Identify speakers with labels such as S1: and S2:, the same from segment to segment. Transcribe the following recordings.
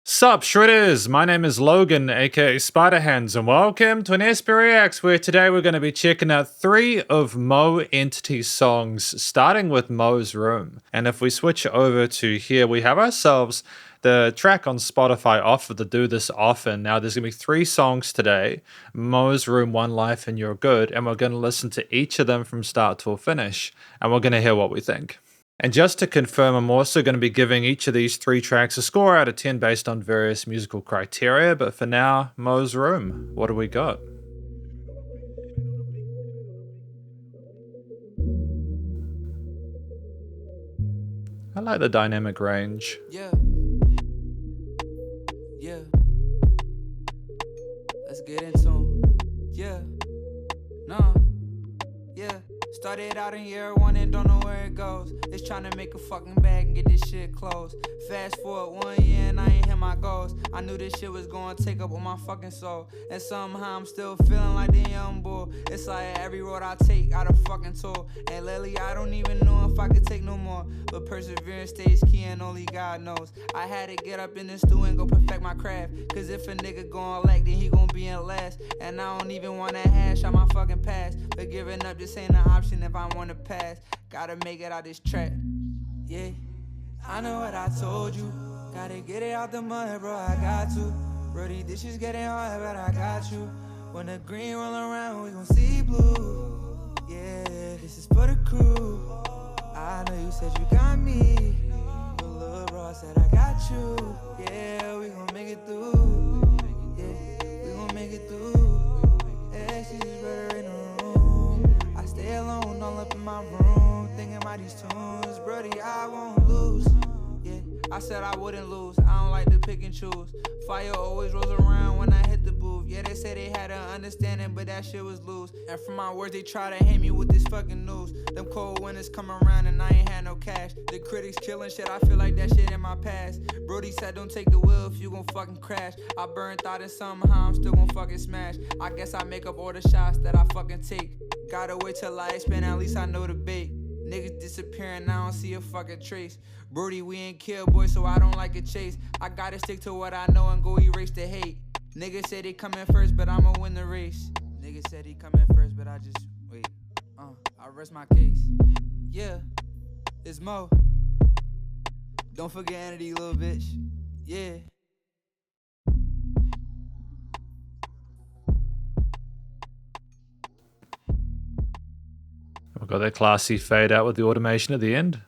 S1: Sup Shredders, my name is Logan aka Spiderhands and welcome to an SP Reacts where today we're going to be checking out 3 of Mo Entity's songs starting with Mo's Room. And if we switch over to here we have ourselves the track on Spotify off of the Do This Often. Now there's going to be 3 songs today, Mo's Room, One Life and You're Good, and we're going to listen to each of them from start till finish and we're going to hear what we think. And just to confirm, I'm also going to be giving each of these 3 tracks a score out of 10 based on various musical criteria. But for now, Mo's Room. What do we got? I like the dynamic range.
S2: Yeah. Yeah. Let's get into 'em. Yeah. Nah. Yeah. Started out in year 1 and don't know where it goes. It's trying to make a fucking bag and get this shit closed. Fast forward 1 year and I ain't hit my goals. I knew this shit was gonna take up all my fucking soul. And somehow I'm still feeling like the young bull. It's like every road I take out a fucking toll. And lately I don't even know if I could take no more. But perseverance stays key and only God knows. I had to get up in this stew and go perfect my craft. Cause if a nigga gon' lack, then he gon' be in last. And I don't even wanna hash out my fucking past. But giving up just ain't an option if I wanna pass. Gotta make it out this track. Yeah, I know what I told you. Gotta get it out the mud, bro, I got to. Bro, these dishes getting hard, but I got you. When the green roll around, we gon' see blue. Yeah, this is for the crew. I know you said you got me, but little bro, I said I got you. Yeah, we gon' make it through. Yeah, we gon' make it through. Yeah, she's better in the room. I stay alone all up in my room, thinking about these tunes. Brody, I won't lose. Yeah, I said I wouldn't lose. I don't like to pick and choose. Fire always rolls around when I hit the booth. Yeah, they say they had an understanding, but that shit was loose. And from my words, they try to hate me with this fucking news. Them cold winters come around and I ain't had no cash. The critics killing shit, I feel like that shit in my past. Brody said don't take the wheel if you gon' fucking crash. I burned out and somehow I'm still gon' fucking smash. I guess I make up all the shots that I fucking take. Gotta wait till I expand, at least I know the bait. Niggas disappearing, I don't see a fucking trace. Brody, we ain't kill boy, so I don't like a chase. I gotta stick to what I know and go erase the hate. Niggas said they come in first, but I'ma win the race. Niggas said he come in first, but I just wait. I rest my case. Yeah, it's Mo. Don't forget Entity, little bitch. Yeah.
S1: We've got that classy fade out with the automation at the end.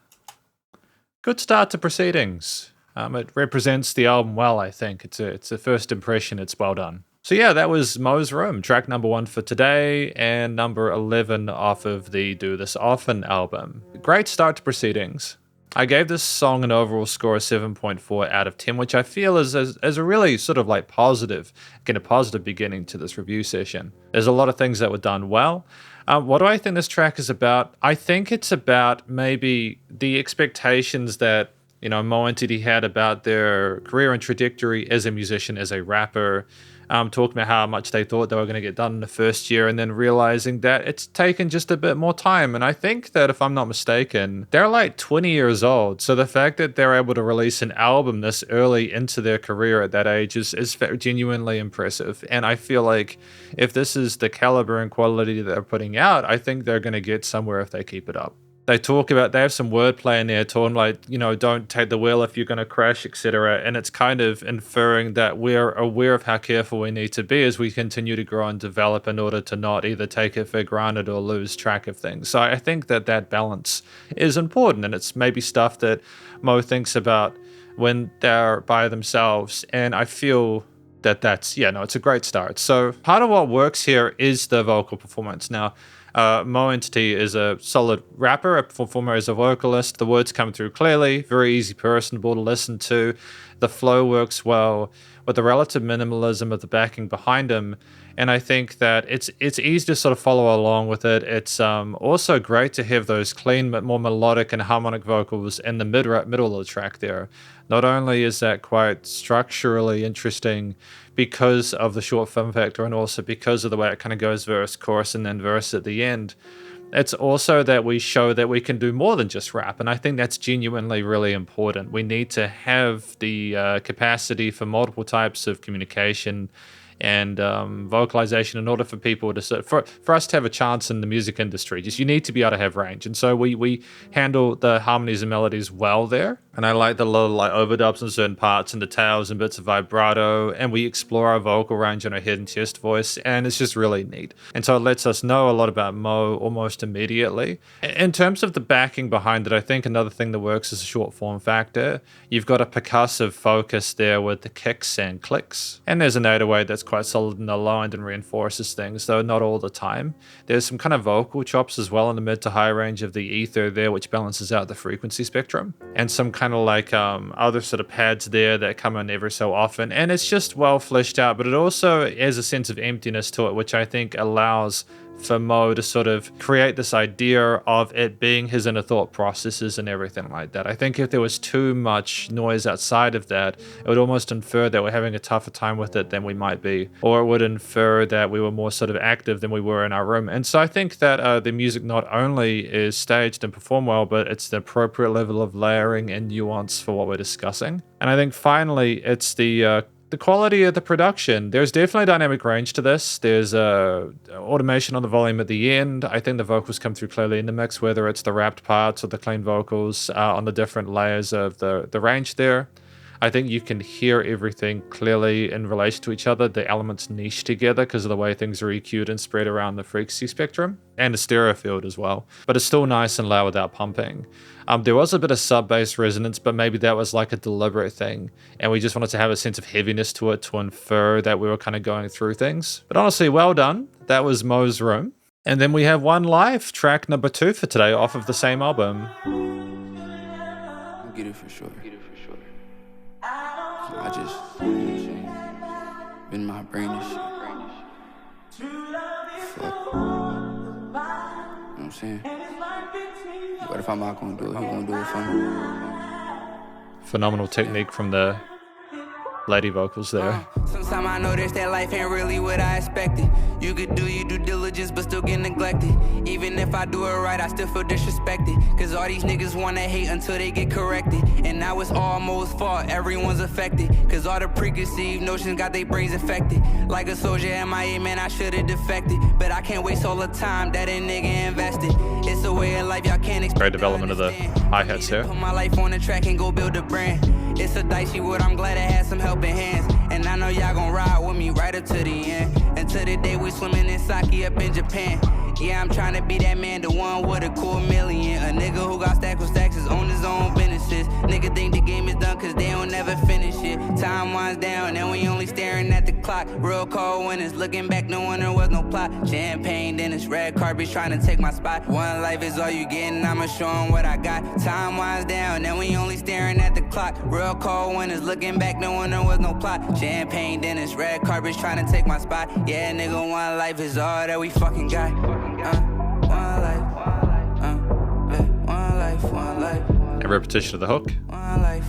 S1: Good start to proceedings. It represents the album well, I think. It's a first impression. It's well done. So yeah, that was Mo's Room, track number 1 for today, and number 11 off of the Do This Often album. Great start to proceedings. I gave this song an overall score of 7.4 out of 10, which I feel is a really sort of like positive, again, a positive beginning to this review session. There's a lot of things that were done well. What do I think this track is about? I think it's about maybe the expectations that, Mo Entity had about their career and trajectory as a musician, as a rapper, talking about how much they thought they were going to get done in the first year and then realizing that it's taken just a bit more time. And I think that if I'm not mistaken, they're like 20 years old. So the fact that they're able to release an album this early into their career at that age is genuinely impressive. And I feel like if this is the caliber and quality that they're putting out, I think they're going to get somewhere if they keep it up. They have some wordplay in there, talking like, don't take the wheel if you're going to crash, etc. And it's kind of inferring that we're aware of how careful we need to be as we continue to grow and develop in order to not either take it for granted or lose track of things. So I think that balance is important, and it's maybe stuff that Mo thinks about when they're by themselves. And I feel that's it's a great start. So part of what works here is the vocal performance. Now, Mo Entity is a solid rapper, a performer as a vocalist. The words come through clearly, very easy, personable to listen to. The flow works well with the relative minimalism of the backing behind him. And I think that it's easy to sort of follow along with it. It's also great to have those clean but more melodic and harmonic vocals in the middle of the track there. Not only is that quite structurally interesting because of the short film factor and also because of the way it kind of goes verse, chorus, and then verse at the end, It's also that we show that we can do more than just rap. And I think that's genuinely really important. We need to have the capacity for multiple types of communication and vocalization in order for people to for us to have a chance in the music industry. Just you need to be able to have range, and so we handle the harmonies and melodies well there. And I like the little like overdubs in certain parts and details and bits of vibrato, and we explore our vocal range and our head and chest voice, and it's just really neat. And so it lets us know a lot about Mo almost immediately. In terms of the backing behind it, I think another thing that works is a short form factor. You've got a percussive focus there with the kicks and clicks, and there's an 808 that's quite solid and aligned and reinforces things, though not all the time. There's some kind of vocal chops as well in the mid to high range of the ether there, which balances out the frequency spectrum, and some kind of like other sort of pads there that come in every so often, and it's just well fleshed out, but it also has a sense of emptiness to it, which I think allows for Mo to sort of create this idea of it being his inner thought processes and everything like that. I think if there was too much noise outside of that, it would almost infer that we're having a tougher time with it than we might be, or it would infer that we were more sort of active than we were in our room. And so I think that the music not only is staged and performed well, but it's the appropriate level of layering and nuance for what we're discussing. And I think finally, it's the quality of the production. There's definitely dynamic range to this. There's automation on the volume at the end. I think the vocals come through clearly in the mix, whether it's the rapped parts or the clean vocals on the different layers of the range there. I think you can hear everything clearly in relation to each other. The elements niche together because of the way things are EQ'd and spread around the frequency spectrum, and the stereo field as well. But it's still nice and loud without pumping. There was a bit of sub-bass resonance, but maybe that was like a deliberate thing, and we just wanted to have a sense of heaviness to it to infer that we were kind of going through things. But honestly, well done. That was Mo's Room. And then we have One Life, track number 2 for today, off of the same album.
S3: Get it for sure. I just, you know what I'm saying? Been in my brain and shit. Fuck. You know what I'm saying? What if I'm not gonna do it? Who gonna do it for me?
S1: Phenomenal technique from the lady vocals there.
S2: Sometimes I notice that life ain't really what I expected. You could do your due diligence but still get neglected. Even if I do it right, I still feel disrespected. Cause all these niggas wanna hate until they get corrected. And now it's almost fault, everyone's affected. Cause all the preconceived notions got their brains affected. Like a soldier MIA, man, I should've defected. But I can't waste all the time that a nigga invested. It's a way of life y'all can't expect.
S1: Great development of the hi-hats here.
S2: Put my life on the track and go build a brand. It's a dicey world, I'm glad I had some helping hands. And I know y'all gon' ride with me right up to the end. Until the day we swimming in sake up in Japan. Yeah, I'm tryna be that man, the one with a cool million. A nigga who got stacks with stacks is on his own businesses. Nigga think the game is done cause they don't never finish it. Time winds down and we only staring at the clock. Real cold when it's looking back, knowing there was no plot. Champagne, then it's red carpet trying to take my spot. One life is all you getting, I'ma show 'em what I got. Time winds down and we only staring at the clock. Real cold when it's looking back, knowing there was no plot. Champagne, then it's red carpet trying to take my spot. Yeah, nigga, one life is all that we fucking got. One life, one life.
S1: A repetition of the hook.
S2: One life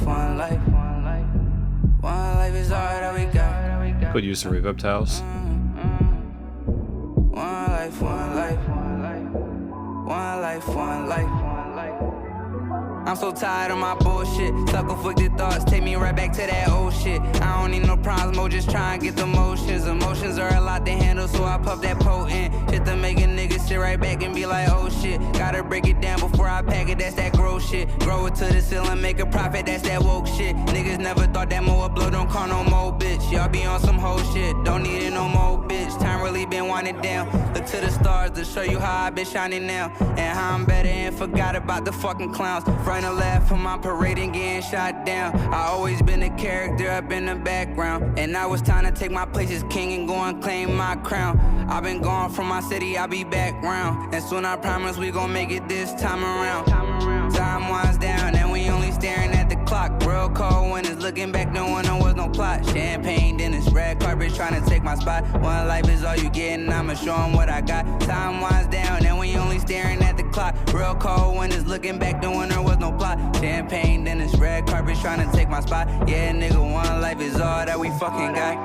S2: is all that we got.
S1: Good use of reverb tails.
S2: One life, one life. I'm so tired of my bullshit. Suck-conflicted thoughts take me right back to that old shit. I don't need no problems, Mo, just try and get the motions. Emotions are a lot to handle, so I puff that potent shit to make a nigga sit right back and be like, oh shit. Gotta break it down before I pack it, that's that grow shit. Grow it to the ceiling, make a profit, that's that woke shit. Niggas never thought that Mo would blow, don't call no more bitch. Y'all be on some whole shit, don't need it no more bitch. Time really been winding down. Look to the stars to show you how I been shining now. And how I'm better and forgot about the fucking clowns. Front and left for my parade and getting shot down. I always been a character up in the background. And now it's time to take my place as king and go and claim my crown. I've been gone from my city, I'll be back round. And soon I promise we gon' make it this time around. Time winds down and we only staring at the clock. Real cold when it's looking back, knowing there was no plot. Champagne, then it's red carpet trying to take my spot. One life is all you get and I'ma show 'em what I got. Time winds down and we only staring at the clock. Real cold when it's looking back, knowing there was no plot. Champagne, then it's red carpet trying to take my spot. Yeah, nigga, one life is all that we fucking got.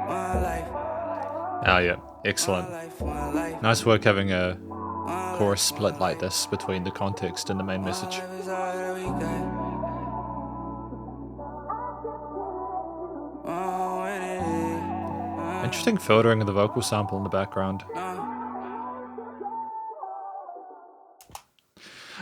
S2: One life.
S1: Oh yeah, excellent. Nice work having a chorus split like this between the context and the main message. Interesting filtering of the vocal sample in the background.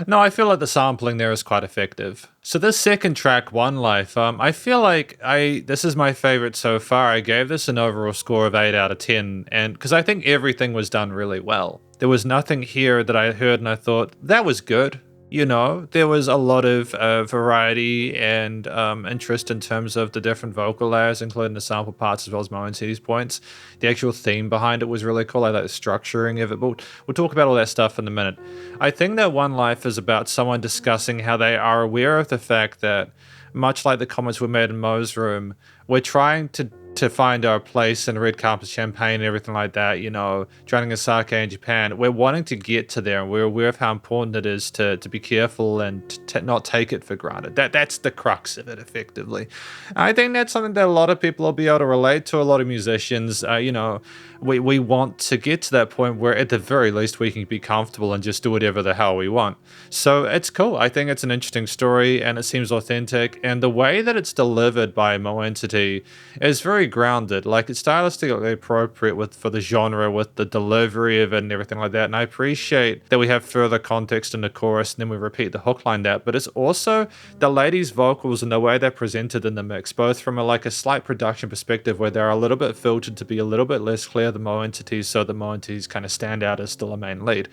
S1: No, I feel like the sampling there is quite effective. So this second track, One Life, I feel like this is my favorite so far. I gave this an overall score of 8 out of 10, and because I think everything was done really well. There was nothing here that I heard and I thought, that was good. You know, there was a lot of variety and interest in terms of the different vocal layers, including the sample parts as well as Mo and City's points. The actual theme behind it was really cool. I like the structuring of it, but we'll talk about all that stuff in a minute. I think that One Life is about someone discussing how they are aware of the fact that, much like the comments were made in Mo's room, we're trying to find our place in red carpet champagne and everything like that, you know, drowning in sake in Japan. We're wanting to get to there, and we're aware of how important it is to be careful and to not take it for granted. That's the crux of it, effectively. I think that's something that a lot of people will be able to relate to, a lot of musicians. You know, we want to get to that point where at the very least we can be comfortable and just do whatever the hell we want. So it's cool. I think it's an interesting story and it seems authentic, and the way that it's delivered by Mo Entity is very grounded. Like, it's stylistically appropriate for the genre, with the delivery of it and everything like that. And I appreciate that we have further context in the chorus and then we repeat the hook line that, but it's also the ladies' vocals and the way they're presented in the mix, both from a slight production perspective where they're a little bit filtered to be a little bit less clear than Mo Entities, so that Mo Entities kind of stand out as still a main lead,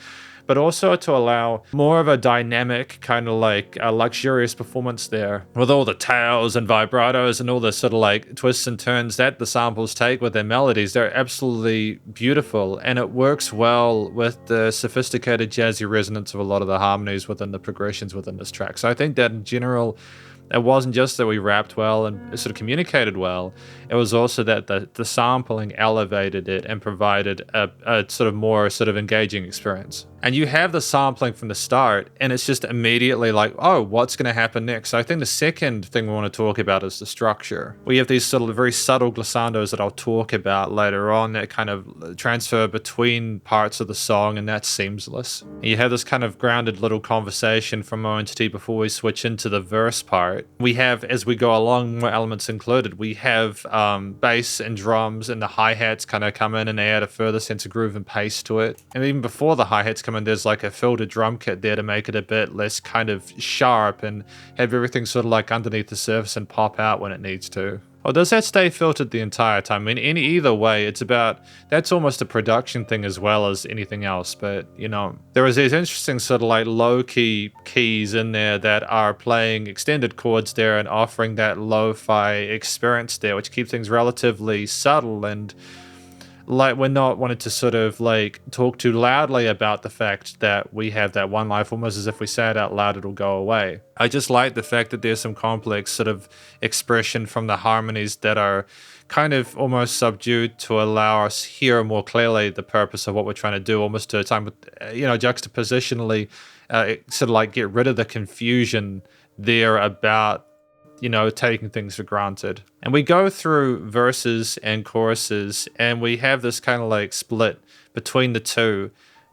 S1: but also to allow more of a dynamic, kind of a luxurious performance there, with all the tails and vibratos and all the sort of twists and turns that the samples take with their melodies. They're absolutely beautiful, and it works well with the sophisticated jazzy resonance of a lot of the harmonies within the progressions within this track. So I think that in general, it wasn't just that we rapped well and sort of communicated well, it was also that the sampling elevated it and provided a sort of more sort of engaging experience. And you have the sampling from the start, and it's just immediately like, oh, what's going to happen next? So I think the second thing we want to talk about is the structure. We have these sort of very subtle glissandos that I'll talk about later on that kind of transfer between parts of the song, and that's seamless. And you have this kind of grounded little conversation from Mo Entity before we switch into the verse part. We have, as we go along, more elements included. We have bass and drums, and the hi-hats kind of come in and they add a further sense of groove and pace to it. And even before the hi-hats come in, there's like a filtered drum kit there to make it a bit less kind of sharp and have everything sort of underneath the surface and pop out when it needs to. Or does that stay filtered the entire time? I mean, either way, that's almost a production thing as well as anything else. But, you know, there is these interesting sort of low-key keys in there that are playing extended chords there and offering that lo-fi experience there, which keeps things relatively subtle, and we're not wanting to sort of talk too loudly about the fact that we have that one life, almost as if we say it out loud, it'll go away. I just like the fact that there's some complex sort of expression from the harmonies that are kind of almost subdued to allow us hear more clearly the purpose of what we're trying to do, almost to a time with, juxtapositionally, sort of get rid of the confusion there about, taking things for granted. And we go through verses and choruses, and we have this kind of split between the two,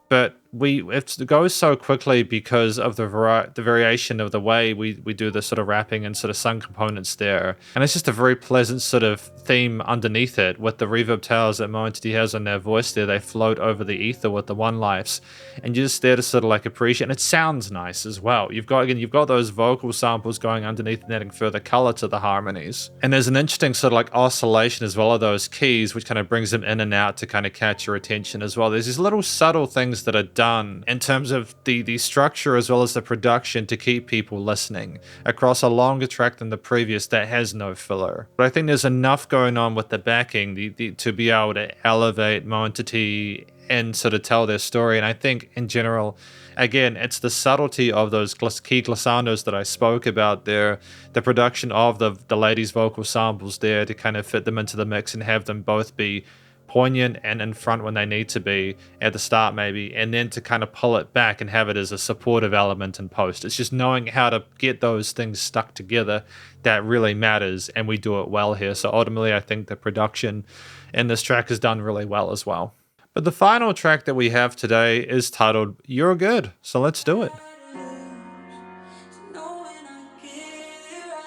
S1: but it goes so quickly because of the variation of the way we do the sort of rapping and sort of sung components there. And it's just a very pleasant sort of theme underneath it, with the reverb tails that Mo Entity has on their voice there. They float over the ether with the one lifes, and you're just there to sort of appreciate, and it sounds nice as well. You've got those vocal samples going underneath and adding further color to the harmonies. And there's an interesting sort of oscillation as well of those keys, which kind of brings them in and out to kind of catch your attention as well. There's these little subtle things that are done in terms of the structure as well as the production to keep people listening across a longer track than the previous that has no filler. But I think there's enough going on with the backing to be able to elevate Mo Entity and sort of tell their story. And I think in general, again, it's the subtlety of those key glissandos that I spoke about there, the production of the ladies' vocal samples there to kind of fit them into the mix and have them both be poignant and in front when they need to be at the start maybe, and then to kind of pull it back and have it as a supportive element in post. It's just knowing how to get those things stuck together that really matters, and we do it well here. So ultimately I think the production in this track is done really well as well. But the final track that we have today is titled You're Good, so let's do it.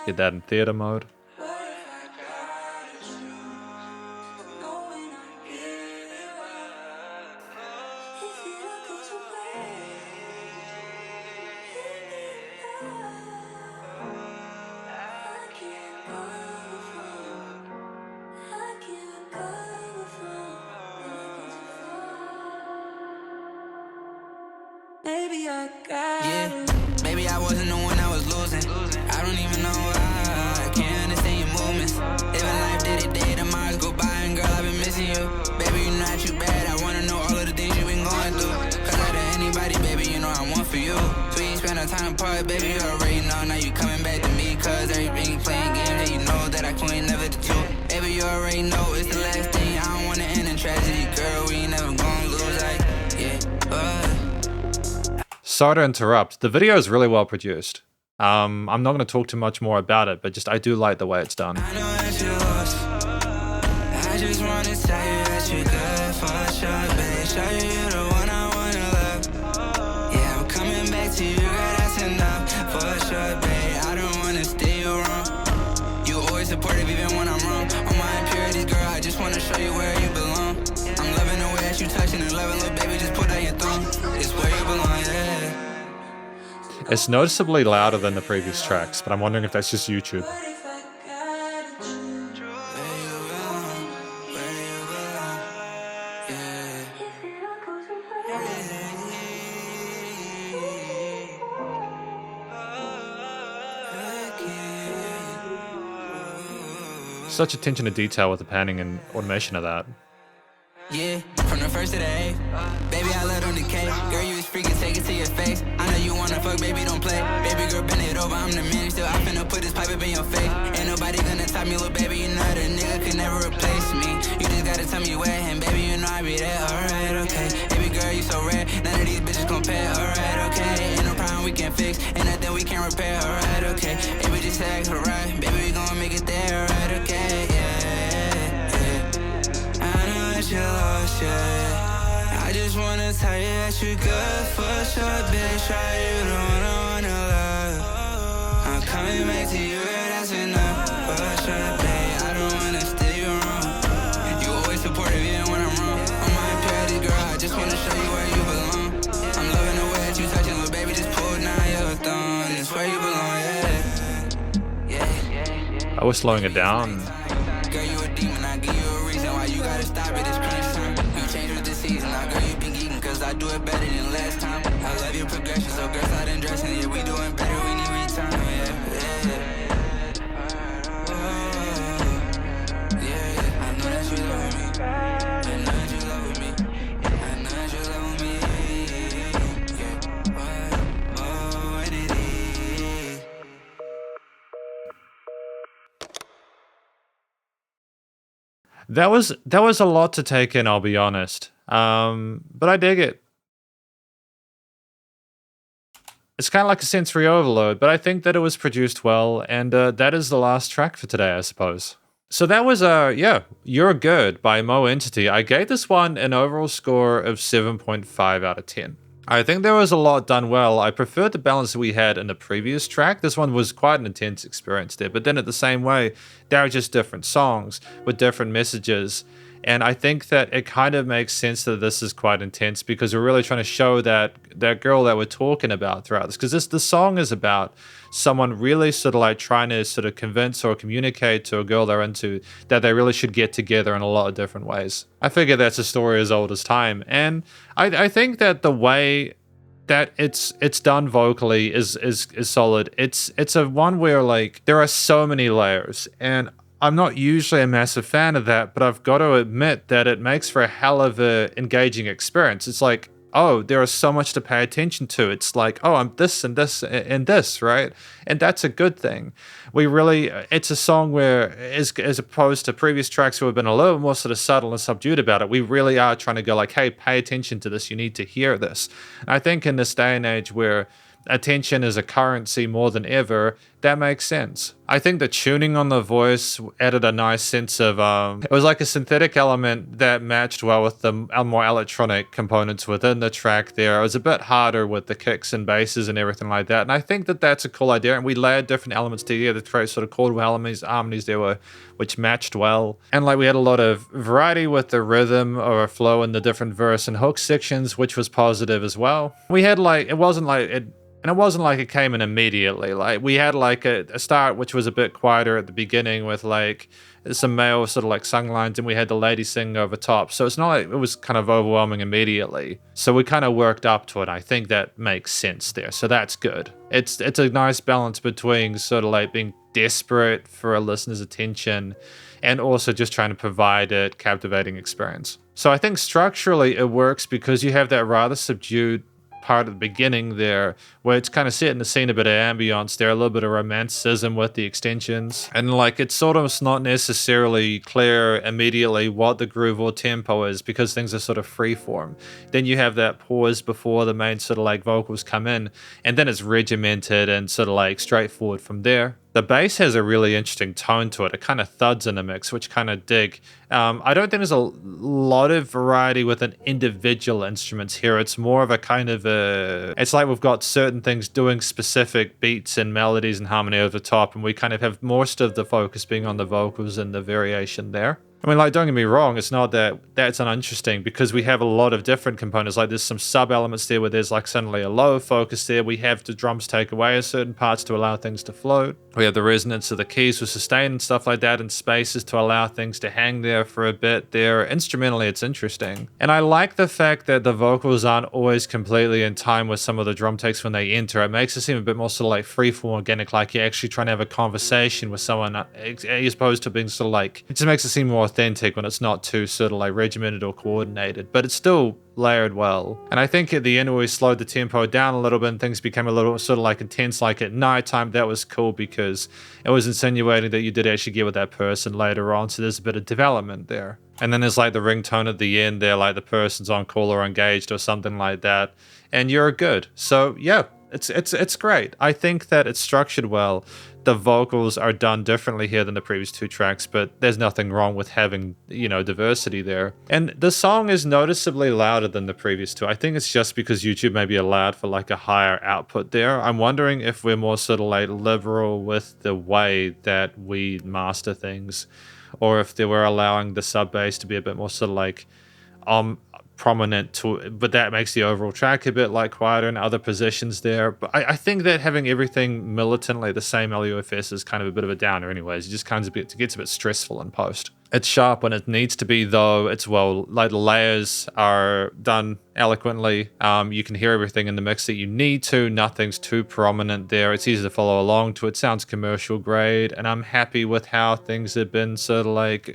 S1: Get that in theater mode.
S3: Yeah, maybe I wasn't the one I was losing. I don't even know why. I can't understand your movements. Living life day to day, the miles go by, and girl, I've been missing you. Baby, you're not too bad. I wanna know all of the things you've been going through. Cause out of anybody, baby, you know I want for you. So you spend our time apart, baby, you already know. Now you coming back to me, cause everything playing games, and you know that I couldn't never the two. Baby, you already know it's the last thing. I don't wanna end in tragedy, girl. We ain't never gonna lose, like, yeah,
S1: Sorry to interrupt. The video is really well produced. I'm not going to talk too much more about it, but just I do like the way it's done.
S3: I know that you lost. I just wanna tell you that you're good for sure, babe. Show you the one I wanna love. Yeah, I'm coming back to you, girl, that's enough for sure, babe. I don't wanna steer you wrong. You always supportive even when I'm wrong. On my impurities, girl, I just wanna show you where you belong. I'm loving the way that you touching and loving, little baby, just put out your thumb. It's where you belong, yeah.
S1: It's noticeably louder than the previous tracks, but I'm wondering if that's just YouTube. Such attention to detail with the panning and automation of that.
S3: Yeah, from the first to the eighth. Baby, I let on the cake. Girl, you was freaking, take it to your face. I know you wanna fuck, baby, don't play. Baby girl, bend it over, I'm the man. Still, I finna put this pipe up in your face. Ain't nobody gonna top me, little baby, you know that a nigga could never replace me. You just gotta tell me where, and baby, you know I be there. Alright, okay. Baby girl, you so rare. None of these bitches compare. Alright, okay. Ain't no problem we can fix. Ain't nothing we can repair. Alright, okay. Baby, just act alright. Baby, we gon' make it there. Alright, okay. You lost, yeah. I just wanna tell you that you're good for sure, bitch. Try you the one I wanna love. I'm coming back to you, girl, that's enough for sure, babe. I don't wanna steer you wrong. You always supportive even when I'm wrong. On my impurity, girl, I just wanna show you where you belong. I'm loving the way that you touching, little baby, just pull now your thumb. It's where you belong, yeah.
S1: I was slowing it down.
S3: Girl, you a demon, I give you a reason why you gotta stop it. It's crunch time. You changed with the season. Now, girl, you been geeking, cause I do it better than last time. I love your progression, so girl, start undressing. Yeah, we doing better, we need time, yeah. I know that you love me. I know that you love me. I know that you love me. Yeah. Oh, and it is.
S1: That was a lot to take in, I'll be honest. But I dig it. It's kind of like a sensory overload, but I think that it was produced well, and that is the last track for today, I suppose. So that was, You're Good by Mo Entity. I gave this one an overall score of 7.5 out of 10. I think there was a lot done well. I preferred the balance that we had in the previous track. This one was quite an intense experience there, but then at the same way, there are just different songs with different messages. And I think that it kind of makes sense that this is quite intense because we're really trying to show that girl that we're talking about throughout this. Because the song is about someone really sort of like trying to sort of convince or communicate to a girl they're into that they really should get together in a lot of different ways. I figure that's a story as old as time. And I think that the way that it's done vocally is solid. It's a one where like there are so many layers, and I'm not usually a massive fan of that, but I've got to admit that it makes for a hell of a engaging experience. It's like, oh, there is so much to pay attention to. It's like, oh, I'm this and this and this, right? And that's a good thing. It's a song where, as opposed to previous tracks who have been a little more sort of subtle and subdued about it, we really are trying to go like, hey, pay attention to this. You need to hear this. And I think in this day and age where attention is a currency more than ever, that makes sense. I think the tuning on the voice added a nice sense of, it was like a synthetic element that matched well with the more electronic components within the track there. It was a bit harder with the kicks and basses and everything like that. And I think that that's a cool idea. And we layered different elements together to create sort of chord harmonies there were, which matched well. And like we had a lot of variety with the rhythm or flow in the different verse and hook sections, which was positive as well. We had like, it wasn't like it came in immediately. Like we had like a start which was a bit quieter at the beginning with like some male sort of like sung lines, and we had the lady singing over top. So it's not like it was kind of overwhelming immediately. So we kind of worked up to it. I think that makes sense there. So that's good. It's a nice balance between sort of like being desperate for a listener's attention and also just trying to provide a captivating experience. So I think structurally it works because you have that rather subdued part at the beginning there where it's kind of setting the scene, a bit of ambience there, a little bit of romanticism with the extensions, and like it's sort of not necessarily clear immediately what the groove or tempo is because things are sort of freeform. Then you have that pause before the main sort of like vocals come in, and then it's regimented and sort of like straightforward from there. The bass has a really interesting tone to it. It kind of thuds in the mix, which kind of dig. I don't think there's a lot of variety within individual instruments here. It's more of a kind of it's like we've got certain things doing specific beats and melodies and harmony over the top, and we kind of have most of the focus being on the vocals and the variation there. I mean, like, don't get me wrong, it's not that that's uninteresting because we have a lot of different components. Like, there's some sub-elements there where there's, like, suddenly a low focus there. We have the drums take away certain parts to allow things to float. We have the resonance of the keys with sustain and stuff like that, and spaces to allow things to hang there for a bit there. Instrumentally, it's interesting. And I like the fact that the vocals aren't always completely in time with some of the drum takes when they enter. It makes it seem a bit more sort of like freeform, organic, like you're actually trying to have a conversation with someone as opposed to being sort of like, it just makes it seem more authentic when it's not too sort of like regimented or coordinated, but it's still layered well. And I think at the end where we slowed the tempo down a little bit and things became a little sort of like intense, like at nighttime, that was cool because it was insinuating that you did actually get with that person later on. So there's a bit of development there. And then there's like the ringtone at the end there, like the person's on call or engaged or something like that, and you're good. So yeah, it's great. I think that it's structured well. The vocals are done differently here than the previous two tracks, but there's nothing wrong with having, you know, diversity there. And the song is noticeably louder than the previous two. I think it's just because YouTube maybe allowed for like a higher output there. I'm wondering if we're more sort of like liberal with the way that we master things, or if they were allowing the sub bass to be a bit more sort of like prominent to, but that makes the overall track a bit like quieter in other positions there. But I think that having everything militantly the same LUFS is kind of a bit of a downer anyways. It just kind of gets a bit stressful in post. It's sharp when it needs to be, though. It's well, like the layers are done eloquently. You can hear everything in the mix that you need to. Nothing's too prominent there. It's easy to follow along to. It sounds commercial grade, and I'm happy with how things have been sort of like,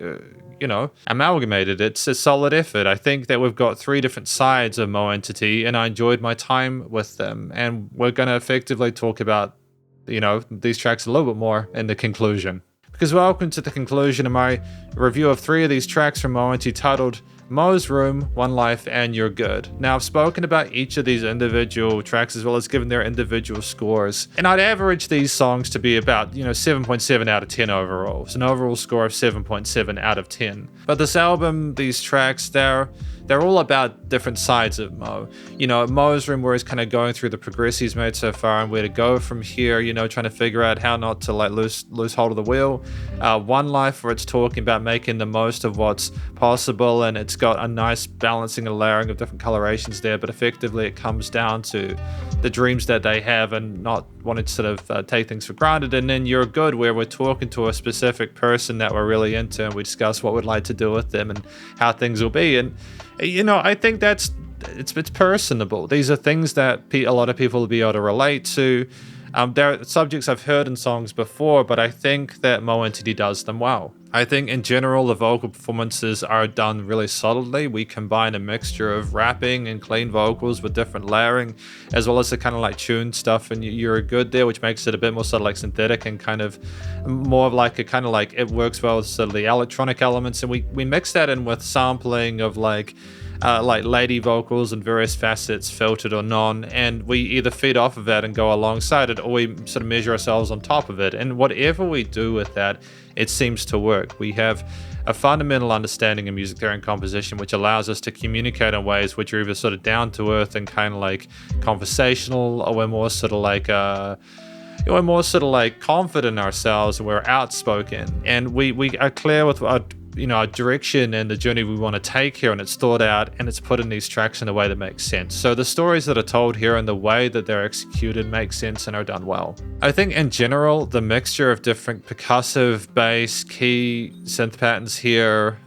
S1: amalgamated. It's a solid effort. I think that we've got 3 different sides of Mo Entity, and I enjoyed my time with them. And we're going to effectively talk about, these tracks a little bit more in the conclusion. Because welcome to the conclusion of my review of 3 of these tracks from Mo Entity titled Mo's Room, One Life, and You're Good. Now, I've spoken about each of these individual tracks as well as given their individual scores. And I'd average these songs to be about, 7.7 out of 10 overall. It's an overall score of 7.7 out of 10. But this album, these tracks, they're all about different sides of Mo. Mo's Room, where he's kind of going through the progress he's made so far and where to go from here, trying to figure out how not to like lose hold of the wheel. One Life, where it's talking about making the most of what's possible, and it's got a nice balancing and layering of different colorations there, but effectively it comes down to the dreams that they have and not wanting to sort of take things for granted. And then You're Good, where we're talking to a specific person that we're really into, and we discuss what we'd like to do with them and how things will be. And I think it's personable. These are things that a lot of people will be able to relate to. They're subjects I've heard in songs before, but I think that Mo Entity does them well. I think in general the vocal performances are done really solidly. We combine a mixture of rapping and clean vocals with different layering, as well as the kind of like tuned stuff, and You're Good there, which makes it a bit more sort of like synthetic and kind of more of like a kind of like it works well with sort of the electronic elements, and we mix that in with sampling of like like lady vocals and various facets, filtered or non, and we either feed off of that and go alongside it, or we sort of measure ourselves on top of it. And whatever we do with that, it seems to work. We have a fundamental understanding of music theory and composition, which allows us to communicate in ways which are either sort of down to earth and kind of like conversational, or we're more sort of like confident in ourselves, and we're outspoken, and we are clear with our direction and the journey we want to take here, and it's thought out and it's put in these tracks in a way that makes sense. So the stories that are told here and the way that they're executed make sense and are done well. I think in general, the mixture of different percussive, bass, key, synth patterns here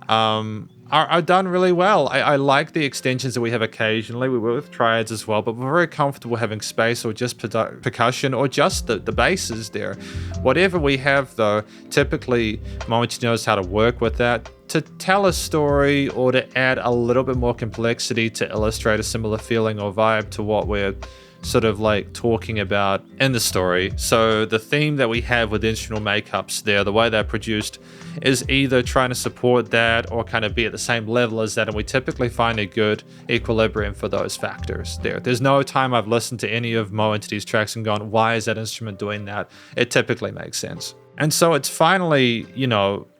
S1: are done really well. I like the extensions that we have occasionally. We work with triads as well, but we're very comfortable having space or just percussion or just the basses there. Whatever we have though, typically Moench knows how to work with that to tell a story or to add a little bit more complexity to illustrate a similar feeling or vibe to what we're sort of like talking about in the story. So the theme that we have with instrumental makeups there, the way they're produced, is either trying to support that or kind of be at the same level as that, and we typically find a good equilibrium for those factors there. There's no time I've listened to any of Mo Entity's tracks and gone, why is that instrument doing that? It typically makes sense. And so it's finally,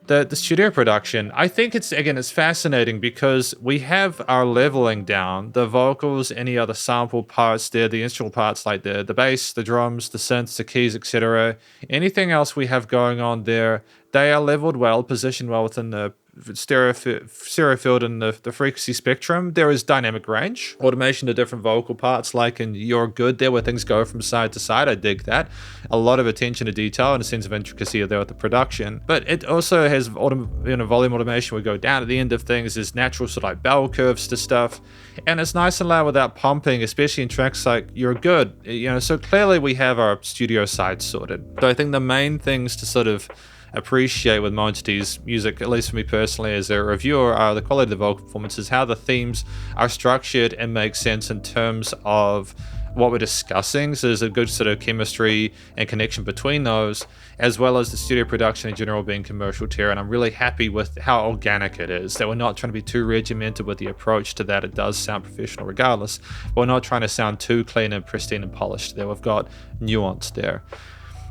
S1: the studio production, I think it's fascinating because we have our leveling down, the vocals, any other sample parts there, the instrumental parts like the bass, the drums, the synths, the keys, etc. Anything else we have going on there, they are leveled well, positioned well within the stereo field and the frequency spectrum. There is dynamic range, automation to different vocal parts, like in You're Good there, where things go from side to side. I dig that. A lot of attention to detail and a sense of intricacy there with the production. But it also has volume automation. We go down at the end of things. There's natural sort of like bell curves to stuff, and it's nice and loud without pumping, especially in tracks like You're Good. So clearly we have our studio side sorted. So I think the main things to sort of appreciate with Mo Entity's music, at least for me personally as a reviewer, are the quality of the vocal performances, how the themes are structured and make sense in terms of what we're discussing. So there's a good sort of chemistry and connection between those, as well as the studio production in general being commercial tier. And I'm really happy with how organic it is, that we're not trying to be too regimented with the approach to that. It does sound professional regardless, but we're not trying to sound too clean and pristine and polished there. We've got nuance there.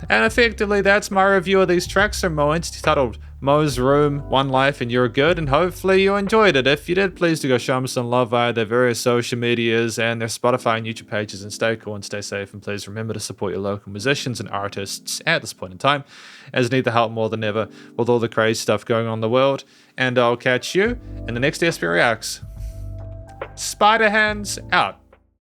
S1: And effectively, that's my review of these tracks from Mo Entity, titled Mo's Room, One Life, and You're Good, and hopefully you enjoyed it. If you did, please do go show them some love via their various social medias and their Spotify and YouTube pages, and stay cool and stay safe, and please remember to support your local musicians and artists at this point in time, as need the help more than ever with all the crazy stuff going on in the world. And I'll catch you in the next SP Reacts. Spiderhands out.